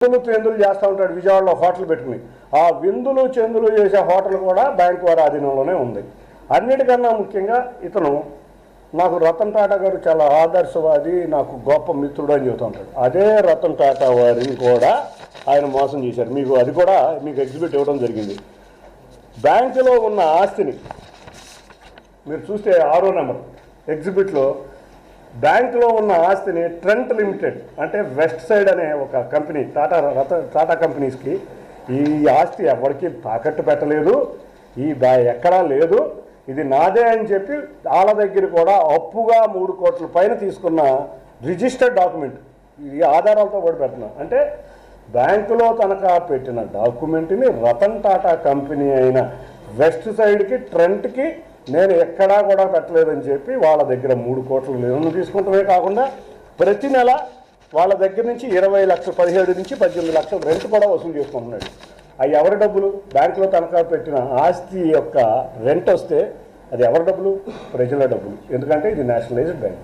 విందులు చెందులు చేస్తూ ఉంటాడు విజయవాడలో హోటల్ పెట్టుకుని. ఆ విందులు చెందులు చేసే హోటల్ కూడా బ్యాంకు వారి ఆధీనంలోనే ఉంది. అన్నిటికన్నా ముఖ్యంగా ఇతను నాకు రతన్ టాటా గారు చాలా ఆదర్శవాది, నాకు గొప్ప మిత్రుడు అని చెబుతూ ఉంటాడు. అదే రతన్ టాటా వారిని కూడా ఆయన మోసం చేశారు. మీకు అది కూడా మీకు ఎగ్జిబిట్ ఇవ్వడం జరిగింది. బ్యాంకులో ఉన్న ఆస్తిని మీరు చూస్తే 6వ నెంబర్ ఎగ్జిబిట్లో బ్యాంకులో ఉన్న ఆస్తిని ట్రెంట్ లిమిటెడ్ అంటే వెస్ట్ సైడ్ అనే ఒక కంపెనీ టాటా కంపెనీస్కి ఈ ఆస్తి ఎవరికి తాకట్టు పెట్టలేదు, ఎక్కడా లేదు, ఇది నాదే అని చెప్పి వాళ్ళ దగ్గర కూడా అప్పుగా 3 కోట్ల పైన తీసుకున్న రిజిస్టర్డ్ డాక్యుమెంట్, ఈ ఆధారాలతో కూడా పెడుతున్నా. అంటే బ్యాంకులో తనఖా పెట్టిన డాక్యుమెంట్ని రతన్ టాటా కంపెనీ అయిన వెస్ట్ సైడ్కి ట్రెంట్కి నేను ఎక్కడా కూడా పెట్టలేదని చెప్పి వాళ్ళ దగ్గర 3 కోట్ల లోన్లు తీసుకుంటమే కాకుండా ప్రతి నెల వాళ్ళ దగ్గర నుంచి 20 లక్షలు 17 నుంచి 18 లక్షలు రెంట్ కూడా వసూలు చేసుకుంటున్నాడు. అవి ఎవరి డబ్బులు? బ్యాంకులో తనఖా పెట్టిన ఆస్తి యొక్క రెంట్ వస్తే అది ఎవరి డబ్బులు? ప్రజల డబ్బులు. ఎందుకంటే ఇది నేషనలైజ్డ్ బ్యాంక్.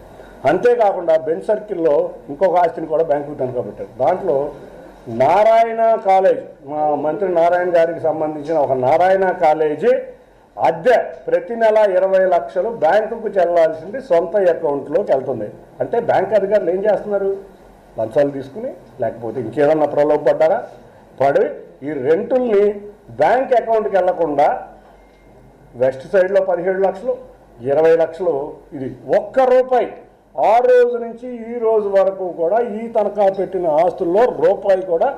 అంతేకాకుండా బెంచ్ సర్కిల్లో ఇంకొక ఆస్తిని కూడా బ్యాంకుకు తనఖా పెట్టారు. దాంట్లో నారాయణ కాలేజ్, మా మంత్రి నారాయణ గారికి సంబంధించిన ఒక నారాయణ కాలేజీ అద్దె ప్రతి నెల 20 లక్షలు బ్యాంకుకు చెల్లాల్సింది సొంత అకౌంట్లోకి వెళ్తుంది. అంటే బ్యాంక్ అధికారులు ఏం చేస్తున్నారు? లంచాలు తీసుకుని లేకపోతే ఇంకేదన్నా ప్రలోభపడ్డారా పడి ఈ రెంటుల్ని బ్యాంక్ అకౌంట్కి వెళ్లకుండా వెస్ట్ సైడ్లో 17 లక్షలు 20 లక్షలు, ఇది ఒక్క రూపాయి ఆ రోజు నుంచి ఈ రోజు వరకు కూడా ఈ తనఖా పెట్టిన ఆస్తుల్లో రూపాయి కూడా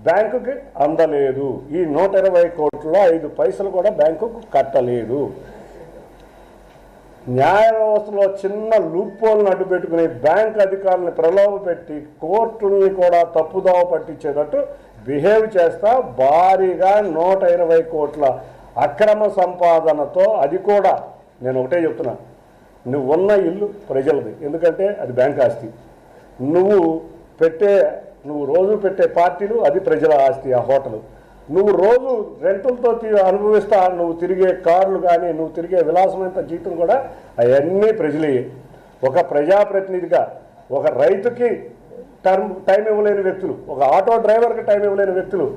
బ్యాంకుకి అందలేదు. ఈ 120 కోట్లలో 5 పైసలు కూడా బ్యాంకుకు కట్టలేదు. న్యాయ వ్యవస్థలో చిన్న లూప్హోల్ని అడ్డు పెట్టుకుని బ్యాంక్ అధికారులను ప్రలోభ పెట్టి కోర్టుల్ని కూడా తప్పుదోవ పట్టించేటట్టు బిహేవ్ చేస్తా భారీగా 120 కోట్ల అక్రమ సంపాదనతో, అది కూడా నేను ఒకటే చెప్తున్నా, నువ్వు ఉన్న ఇల్లు ప్రజలది, ఎందుకంటే అది బ్యాంక్ ఆస్తి. నువ్వు రోజు పెట్టే పార్టీలు అది ప్రజల ఆస్తి. ఆ హోటల్ నువ్వు రోజు రెంటులతో అనుభవిస్తా నువ్వు తిరిగే కార్లు కానీ నువ్వు తిరిగే విలాసమైన జీతం కూడా అవన్నీ ప్రజలే. ఒక ప్రజాప్రతినిధిగా ఒక రైతుకి టైం ఇవ్వలేని వ్యక్తులు, ఒక ఆటో డ్రైవర్కి టైం ఇవ్వలేని వ్యక్తులు,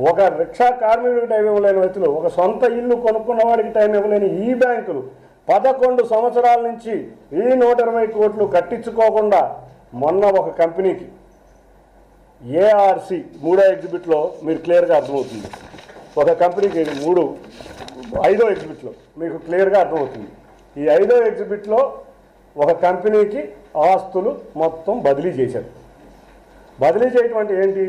ఒక రిక్షా కార్మికుడికి టైం ఇవ్వలేని వ్యక్తులు, ఒక సొంత ఇల్లు కొనుక్కున్న వాడికి టైం ఇవ్వలేని ఈ బ్యాంకులు 11 సంవత్సరాల నుంచి ఈ 120 కోట్లు కట్టించుకోకుండా మొన్న ఒక కంపెనీకి ఏఆర్సి 3వ ఎగ్జిబిట్లో మీరు క్లియర్గా అర్థమవుతుంది. ఒక కంపెనీకి 5వ ఎగ్జిబిట్లో మీకు క్లియర్గా అర్థమవుతుంది. ఈ 5వ ఎగ్జిబిట్లో ఒక కంపెనీకి ఆస్తులు మొత్తం బదిలీ చేశారు. బదిలీ చేయటం అంటే ఏంటి?